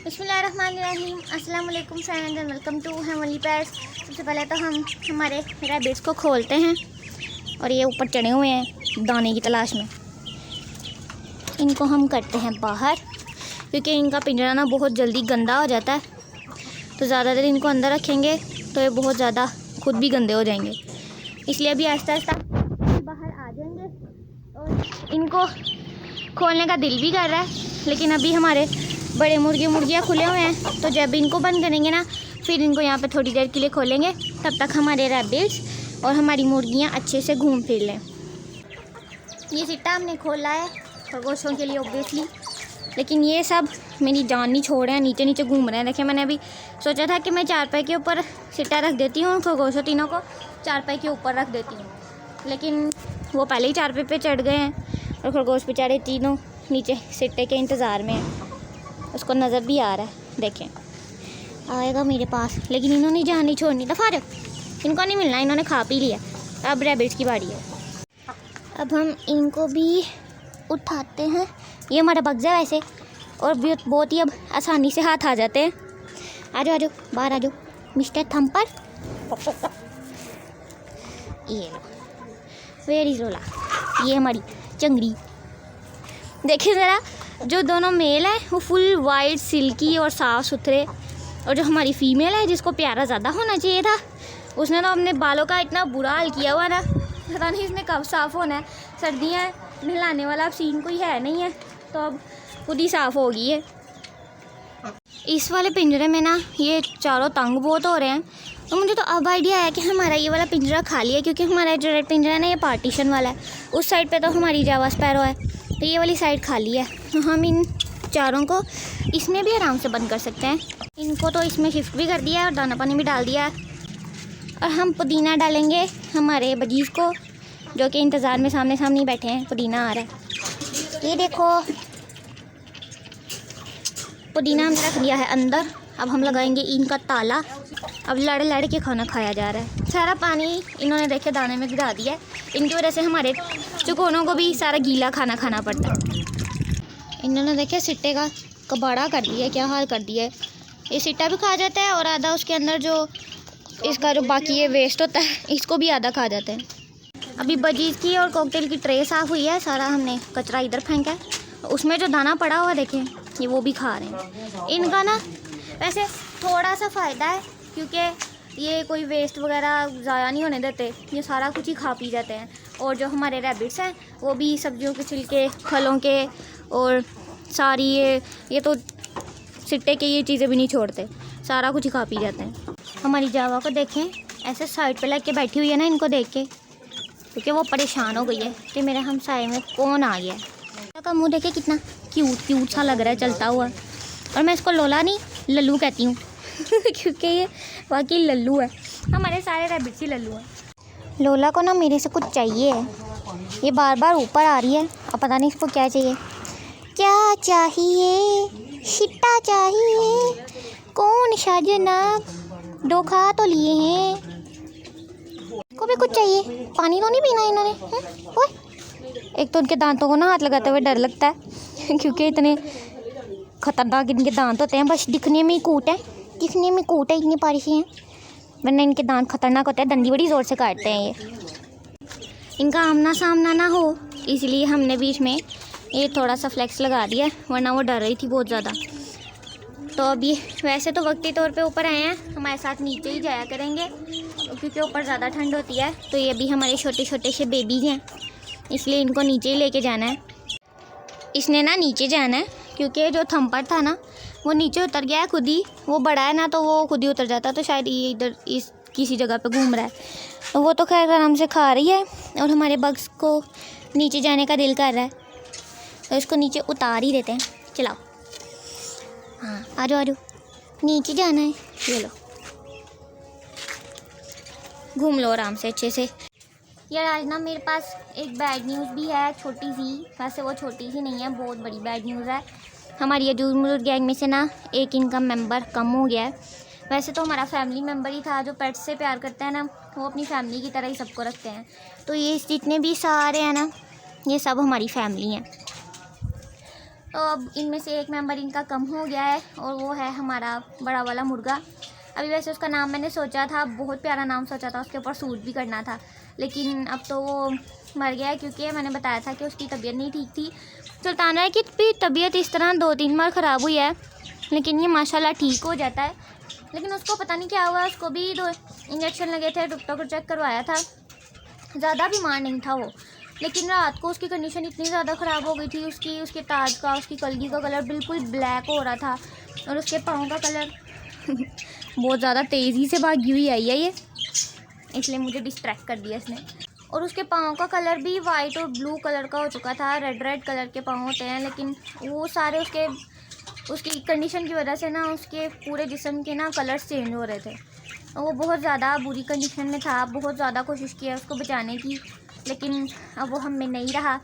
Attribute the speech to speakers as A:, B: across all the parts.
A: बिस्मिल्लाहिर्रहमानिर्रहीम। अस्सलाम वालेकुम फ्रेंड्स एंड वेलकम टू हेमली पेट्स। सबसे पहले तो हम हमारे रैबिट्स को खोलते हैं और ये ऊपर चढ़े हुए हैं दाने की तलाश में। इनको हम करते हैं बाहर क्योंकि इनका पिंजरा ना बहुत जल्दी गंदा हो जाता है, तो ज़्यादा देर इनको अंदर रखेंगे तो ये बहुत ज़्यादा खुद भी गंदे हो जाएंगे। इसलिए अभी आहिस्ता आहिस्ता बाहर आ जाएंगे और इनको खोलने का दिल भी कर रहा है, लेकिन अभी हमारे बड़े मुर्गियाँ खुले हुए हैं, तो जब इनको बंद करेंगे ना फिर इनको यहाँ पे थोड़ी देर के लिए खोलेंगे, तब तक हमारे रैबिट्स और हमारी मुर्गियाँ अच्छे से घूम फिर लें। ये सिट्टा हमने खोला है खरगोशों के लिए ऑब्वियसली, लेकिन ये सब मेरी जान नहीं छोड़ रहे हैं, नीचे नीचे घूम रहे हैं। देखिए मैंने अभी सोचा था कि मैं चारपाई के ऊपर सिट्टा रख देती हूँ, खरगोशों तीनों को चारपाई के ऊपर रख देती हूँ, लेकिन वो पहले ही चारपाई पे चढ़ गए हैं और खरगोश बेचारे तीनों नीचे सिट्टे के इंतज़ार में हैं। उसको नज़र भी आ रहा है, देखें आएगा मेरे पास, लेकिन इन्होंने जान नहीं छोड़नी। दफ़ा रहे इनको नहीं मिलना, इन्होंने खा पी लिया। अब रैबिट्स की बारी है। अब हम इनको भी उठाते हैं। ये हमारा बग्ज़ा है वैसे, और बहुत ही अब आसानी से हाथ आ जाते हैं। आ जाओ बाहर आ जाओ मिस्टर थम्पर। ये लो वेयर इज़ लोला, ये हमारी चंगड़ी। देखिए ज़रा, जो दोनों मेल है वो फुल वाइट सिल्की और साफ़ सुथरे, और जो हमारी फ़ीमेल है जिसको प्यारा ज़्यादा होना चाहिए था, उसने तो अपने बालों का इतना बुरा हाल किया हुआ ना, पता नहीं इसने कब साफ़ होना है। सर्दियाँ नहलाने वाला अब सीन कोई है नहीं है, तो अब खुद ही साफ़ हो गई है। इस वाले पिंजरे में ना ये चारों तंग बहुत हो रहे हैं, तो मुझे तो अब आइडिया आया कि हमारा ये वाला पिंजरा खाली है, क्योंकि हमारा जो रेड पिंजरा है ना ये पार्टीशन वाला है। उस साइड पे तो हमारी जावा स्पैरो है, तो ये वाली साइड खाली है, तो हम इन चारों को इसमें भी आराम से बंद कर सकते हैं। इनको तो इसमें शिफ्ट भी कर दिया है और दाना पानी भी डाल दिया है। और हम पुदीना डालेंगे हमारे बजीज़ को, जो कि इंतज़ार में सामने सामने ही बैठे हैं। पुदीना आ रहा है, ये देखो पुदीना हमने रख दिया है अंदर। अब हम लगाएंगे इनका ताला। अब लड़ लड़ के खाना खाया जा रहा है। सारा पानी इन्होंने देखे दाने में गिरा दिया है, इनकी वजह से हमारे चुकोनों को भी सारा गीला खाना खाना पड़ता है। इन्होंने देखे सिट्टे का कबाड़ा कर दिया है, क्या हाल कर दिया है। ये सिट्टा भी खा जाता है और आधा उसके अंदर जो इसका जो बाकी ये वेस्ट होता है इसको भी आधा खा जाते हैं। अभी बजीज़ की और कॉकटेल की ट्रे साफ़ हुई है, सारा हमने कचरा इधर फेंका है, उसमें जो दाना पड़ा हुआ देखें ये वो भी खा रहे हैं। इनका ना वैसे थोड़ा सा फ़ायदा है, क्योंकि ये कोई वेस्ट वगैरह ज़ाया नहीं होने देते, ये सारा कुछ ही खा पी जाते हैं। और जो हमारे रैबिट्स हैं वो भी सब्जियों के छिलके, फलों के और सारी ये तो सिट्टे के ये चीज़ें भी नहीं छोड़ते, सारा कुछ ही खा पी जाते हैं। हमारी जावा को देखें ऐसे साइड पे लग के बैठी हुई है ना, इनको देख के, क्योंकि वो परेशान हो गई है कि मेरे हमसाए में कौन आ गया है। का मुँह देखे कितना क्यूट सा लग रहा है चलता हुआ, और मैं इसको लोला नहीं लल्लू कहती हूँ क्योंकि ये वाकई लल्लू है। हमारे सारे रैबिट्स ही लल्लू हैं। लोला को ना मेरे से कुछ चाहिए है, ये बार बार ऊपर आ रही है, अब पता नहीं इसको क्या चाहिए। क्या चाहिए? शिट्टा चाहिए? कौन सा जनाब? दो खा तो लिए हैं, को भी कुछ चाहिए। पानी तो नहीं पीना इन्होंने? ओए, एक तो उनके दांतों को ना हाथ लगाते हुए डर लगता है क्योंकि इतने खतरनाक इनके दांत होते हैं, बस दिखने में ही कूट है, इतनी पारिशी हैं, वरना इनके दांत खतरनाक होते हैं, डंडी बड़ी ज़ोर से काटते हैं। ये इनका आमना सामना ना हो इसलिए हमने बीच में ये थोड़ा सा फ्लेक्स लगा दिया, वरना वो डर रही थी बहुत ज़्यादा। तो अभी वैसे तो वक्ती तौर पे ऊपर आए हैं, हमारे साथ नीचे ही जाया करेंगे क्योंकि ऊपर ज़्यादा ठंड होती है। तो ये भी हमारे छोटे छोटे से बेबीज़ हैं, इसलिए इनको नीचे ही लेके जाना है। इसने ना नीचे जाना है क्योंकि जो थम्पर था ना वो नीचे उतर गया है खुद ही, वो बड़ा है ना तो वो खुद ही उतर जाता, तो शायद ये इधर इस किसी जगह पे घूम रहा है। तो वो तो खैर आराम से खा रही है, और हमारे बग्स को नीचे जाने का दिल कर रहा है, तो इसको नीचे उतार ही देते हैं। चलाओ, हाँ आ जाओ नीचे जाना है, ये लो घूम लो आराम से अच्छे से। यार आज ना मेरे पास एक बैड न्यूज़ भी है, छोटी सी, वैसे वो छोटी सी नहीं है, बहुत बड़ी बैड न्यूज़ है। हमारी यजूज़ मुलूद गैंग में से ना एक इनका मेंबर कम हो गया है। वैसे तो हमारा फैमिली मेंबर ही था, जो पेट्स से प्यार करते हैं ना वो अपनी फैमिली की तरह ही सबको रखते हैं। तो ये जितने भी सारे हैं ना ये सब हमारी फैमिली हैं। तो अब इनमें से एक मेंबर इनका कम हो गया है और वो है हमारा बड़ा वाला मुर्गा। अभी वैसे उसका नाम मैंने सोचा था, बहुत प्यारा नाम सोचा था, उसके ऊपर सूट भी करना था, लेकिन अब तो वो मर गया है क्योंकि मैंने बताया था कि उसकी तबीयत नहीं ठीक थी। सुल्ताना की भी तबीयत इस तरह 2-3 बार ख़राब हुई है, लेकिन ये माशाल्लाह ठीक हो जाता है। लेकिन उसको पता नहीं क्या हुआ, उसको भी 2 इंजेक्शन लगे थे, डॉक्टर को चेक करवाया था, ज़्यादा बीमार नहीं था वो। लेकिन रात को उसकी कंडीशन इतनी ज़्यादा ख़राब हो गई थी, उसके ताज का, उसकी कलगी का कलर बिल्कुल ब्लैक हो रहा था और उसके पाँव का कलर बहुत ज़्यादा तेज़ी से भागी हुई आई है ये, इसलिए मुझे डिस्ट्रैक्ट कर दिया इसने। और उसके पाँव का कलर भी वाइट और ब्लू कलर का हो चुका था, रेड कलर के पाँव होते हैं, लेकिन वो सारे उसकी कंडीशन की वजह से ना उसके पूरे जिस्म के ना कलर्स चेंज हो रहे थे। वो बहुत ज़्यादा बुरी कंडीशन में था, बहुत ज़्यादा कोशिश किया उसको बचाने की, लेकिन अब वो हम में नहीं रहा,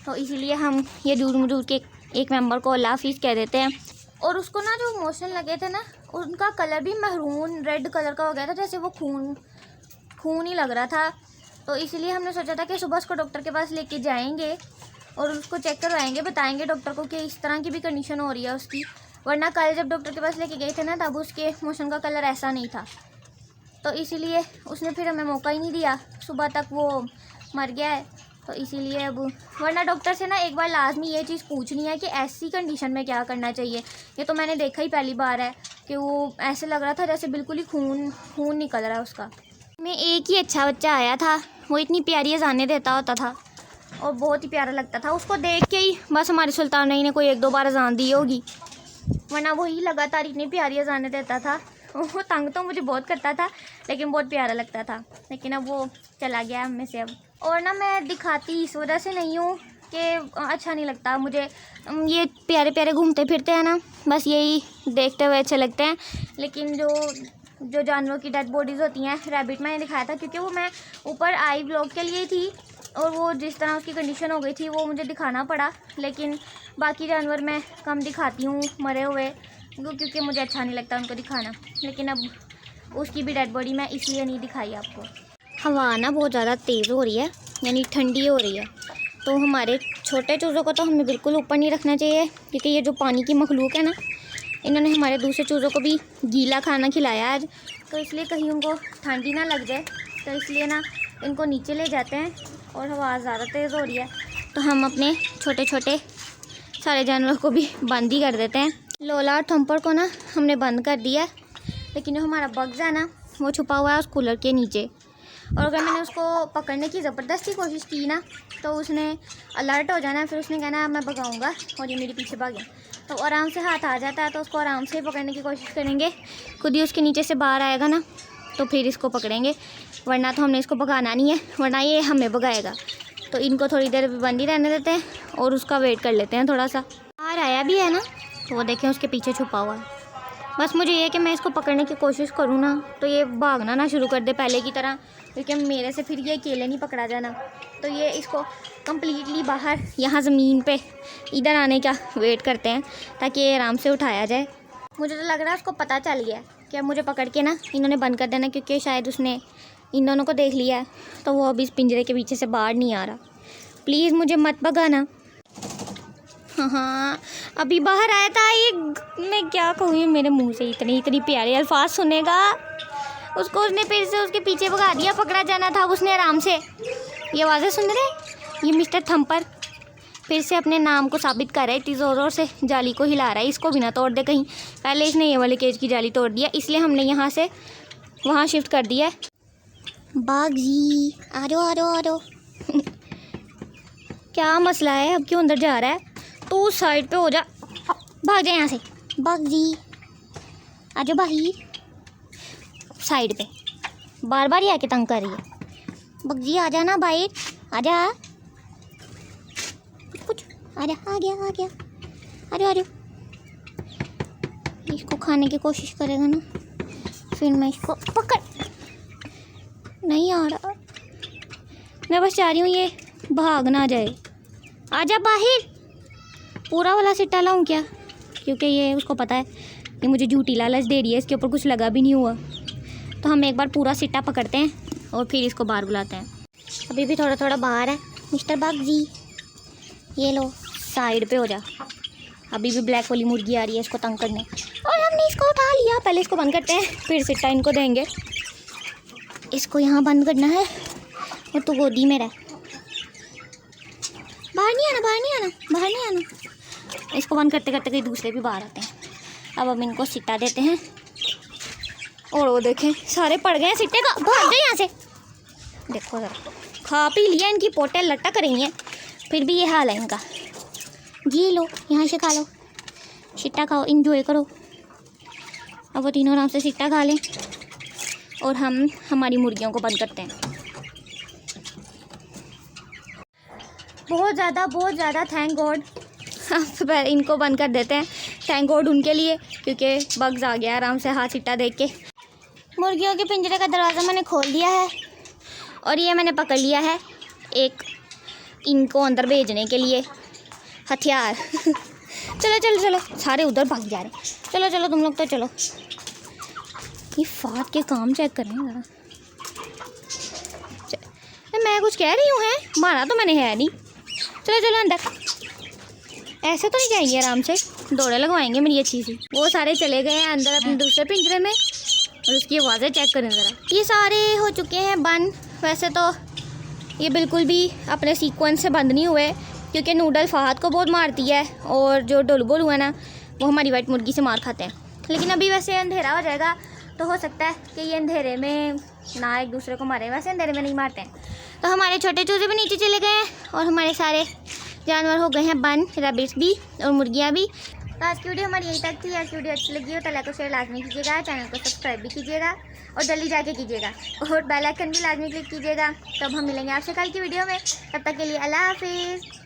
A: तो इसीलिए हम ये दूर के एक मेंबर को अल्लाह हाफिज़ कह देते हैं। और उसको ना जो मोशन लगे थे ना, उनका कलर भी महरून रेड कलर का हो गया था, जैसे वो खून ही लग रहा था। तो इसीलिए हमने सोचा था कि सुबह उसको डॉक्टर के पास लेके जाएंगे और उसको चेक करवाएंगे, बताएंगे डॉक्टर को कि इस तरह की भी कंडीशन हो रही है उसकी। वरना कल जब डॉक्टर के पास लेके गए थे ना, तब उसके मोशन का कलर ऐसा नहीं था, तो इसीलिए उसने फिर हमें मौका ही नहीं दिया, सुबह तक वो मर गया है। तो इसीलिए अब वरना डॉक्टर से ना एक बार लाजमी ये चीज़ पूछनी है कि ऐसी कंडीशन में क्या करना चाहिए। ये तो मैंने देखा ही पहली बार है कि वो ऐसे लग रहा था जैसे बिल्कुल ही खून निकल रहा है उसका। में एक ही अच्छा बच्चा आया था, वो इतनी प्यारी अज़ानें देता होता था और बहुत ही प्यारा लगता था, उसको देख के ही बस हमारे सुल्तान ने कोई 1-2 बार अज़ान दी होगी, वरना वही लगातार इतनी प्यारी अज़ानें देता था। वो तंग तो मुझे बहुत करता था, लेकिन बहुत प्यारा लगता था। लेकिन अब वो चला गया हम में से अब। और ना मैं दिखाती इस वजह से नहीं हूँ कि अच्छा नहीं लगता मुझे, ये प्यारे प्यारे घूमते फिरते हैं ना, बस यही देखते हुए अच्छे लगते हैं। लेकिन जो जानवरों की डेड बॉडीज़ होती हैं, रैबिट मैंने दिखाया था क्योंकि वो मैं ऊपर आई ब्लॉग के लिए थी और वो जिस तरह उसकी कंडीशन हो गई थी वो मुझे दिखाना पड़ा। लेकिन बाकी जानवर मैं कम दिखाती हूँ मरे हुए, क्योंकि मुझे अच्छा नहीं लगता उनको दिखाना। लेकिन अब उसकी भी डेड बॉडी मैं इसलिए नहीं दिखाई आपको। हवा ना बहुत ज़्यादा तेज़ हो रही है, यानी ठंडी हो रही है, तो हमारे छोटे चूज़ों को तो हमें बिल्कुल ऊपर नहीं रखना चाहिए, क्योंकि ये जो पानी की मखलूक है ना, इन्होंने हमारे दूसरे चूज़ों को भी गीला खाना खिलाया आज, तो इसलिए कहीं उनको ठंडी ना लग जाए, तो इसलिए ना इनको नीचे ले जाते हैं। और हवा ज़्यादा तेज़ हो रही है, तो हम अपने छोटे छोटे सारे जानवरों को भी बंद ही कर देते हैं। लोला और थम्पर को ना हमने बंद कर दिया है, लेकिन जो हमारा बग्स है ना, वो छुपा हुआ है उस कूलर के नीचे, और अगर मैंने उसको पकड़ने की ज़बरदस्ती कोशिश की ना, तो उसने अलर्ट हो जाना, फिर उसने कहना मैं भगाऊंगा और ये मेरे पीछे भागे। तो आराम से हाथ आ जाता है, तो उसको आराम से पकड़ने की कोशिश करेंगे, खुद ही उसके नीचे से बाहर आएगा ना, तो फिर इसको पकड़ेंगे, वरना तो हमने इसको भगाना नहीं है, वरना ये हमें भगाएगा। तो इनको थोड़ी देर बंद ही रहने देते हैं और उसका वेट कर लेते हैं थोड़ा सा। बाहर आया भी है ना, तो वो देखें उसके पीछे छुपा हुआ है। बस मुझे ये कि मैं इसको पकड़ने की कोशिश करूँ ना, तो ये भागना ना शुरू कर दे पहले की तरह, क्योंकि मेरे से फिर ये अकेले नहीं पकड़ा जाना। तो ये इसको कम्प्लीटली बाहर यहाँ ज़मीन पे इधर आने का वेट करते हैं, ताकि ये आराम से उठाया जाए। मुझे तो लग रहा है उसको पता चल गया कि अब मुझे पकड़ के ना इन्होंने बंद कर देना, क्योंकि शायद उसने इन दोनों को देख लिया है, तो वो अभी इस पिंजरे के पीछे से बाहर नहीं आ रहा। प्लीज़ मुझे मत भगाना। हाँ, अभी बाहर आया था ये, मैं क्या कहूँ, मेरे मुंह से इतनी प्यारे अल्फाज सुनेगा। उसको उसने फिर से उसके पीछे भगा दिया, पकड़ा जाना था उसने आराम से। ये आवाज़ें सुन रहे, ये मिस्टर थम्पर फिर से अपने नाम को साबित कर रहा है, इतनी ज़ोर से जाली को हिला रहा है। इसको भी ना तोड़ दे कहीं, पहले इसने ये वाले केज की जाली तोड़ दिया, इसलिए हमने यहाँ से वहाँ शिफ्ट कर दिया है। बागी आ जाओ क्या मसला है, अब क्यों अंदर जा रहा है? तो साइड पे हो जा, भाग जा यहाँ से। बागी आ जाओ बाहर, साइड पे बार बार ही आके तंग कर रही है। बग्गी आ जा ना बाहर, आ जा, कुछ आ गया आ जाओ। इसको खाने की कोशिश करेगा ना, फिर मैं इसको पकड़, नहीं आ रहा, मैं बस चाह रही हूँ ये भाग ना जाए। आ जा बाहर, पूरा वाला सिट्टा लाऊं क्या? क्योंकि ये उसको पता है कि मुझे झूठी लालच दे रही है, इसके ऊपर कुछ लगा भी नहीं हुआ। तो हम एक बार पूरा सिट्टा पकड़ते हैं और फिर इसको बाहर बुलाते हैं। अभी भी थोड़ा थोड़ा बाहर है। मिस्टर बाग जी, ये लो, साइड पे हो जा। अभी भी ब्लैक वाली मुर्गी आ रही है इसको तंग करने, और हमने इसको उठा लिया। पहले इसको बंद करते हैं, फिर सिट्टा इनको देंगे। इसको यहाँ बंद करना है और तू गोदी में रह, बाहर नहीं आना, बाहर नहीं आना, बाहर नहीं आना। इसको बंद करते करते कहीं दूसरे भी बाहर आते हैं। अब हम इनको सिट्टा देते हैं, और वो देखें सारे पड़ गए हैं सिट्टे का, भाग गए यहाँ से। देखो ज़रा, खा पी लिया, इनकी पोटें लटक रही हैं, फिर भी ये हाल है इनका। जी लो, यहाँ से खा लो, सिट्टा खाओ, इंजॉय करो। अब वो तीनों आराम से सिट्टा खा लें और हम हमारी मुर्गियों को बंद करते हैं। बहुत ज़्यादा थैंक गॉड, अब इनको बंद कर देते हैं। थैंक गॉड उनके लिए, क्योंकि बग्स आ गया आराम से हाथ सिट्टा देख के। मुर्गियों के पिंजरे का दरवाज़ा मैंने खोल दिया है और ये मैंने पकड़ लिया है एक इनको अंदर भेजने के लिए हथियार। चलो चलो चलो, सारे उधर भाग जा रहे हैं। चलो चलो तुम लोग तो चलो, ये फाट के काम चेक करें ज़रा। मैं कुछ कह रही हूँ, है मारा तो मैंने है नहीं। चलो चलो अंदर, ऐसे तो नहीं जाएंगे, आराम से दौड़े लगवाएंगे मेरी अच्छी सी। वो सारे चले गए हैं अंदर अपने दूसरे पिंजरे में, और उसकी आवाज़ें चेक करें ज़रा। ये सारे हो चुके हैं बंद। वैसे तो ये बिल्कुल भी अपने सीक्वेंस से बंद नहीं हुए, क्योंकि नूडल फहद को बहुत मारती है और जो डुलबुल हुआ ना वो हमारी वाइट मुर्गी से मार खाते हैं। लेकिन अभी वैसे अंधेरा हो जाएगा तो हो सकता है कि ये अंधेरे में ना एक दूसरे को मारे, वैसे अंधेरे में नहीं मारते हैं। तो हमारे छोटे चूजे भी नीचे चले गए हैं और हमारे सारे जानवर हो गए हैं बंद, रैबिट्स भी और मुर्गियाँ भी। तो आज की वीडियो हमारी यही तक थी। आज की वीडियो अच्छी लगी हो तो लाइक और शेयर लाजमी कीजिएगा, चैनल को सब्सक्राइब भी कीजिएगा और जल्दी जाके कीजिएगा, और बेल आइकन भी लाजमी क्लिक कीजिएगा। तब हम मिलेंगे आपसे कल की वीडियो में, तब तक के लिए अल्लाह हाफिज़।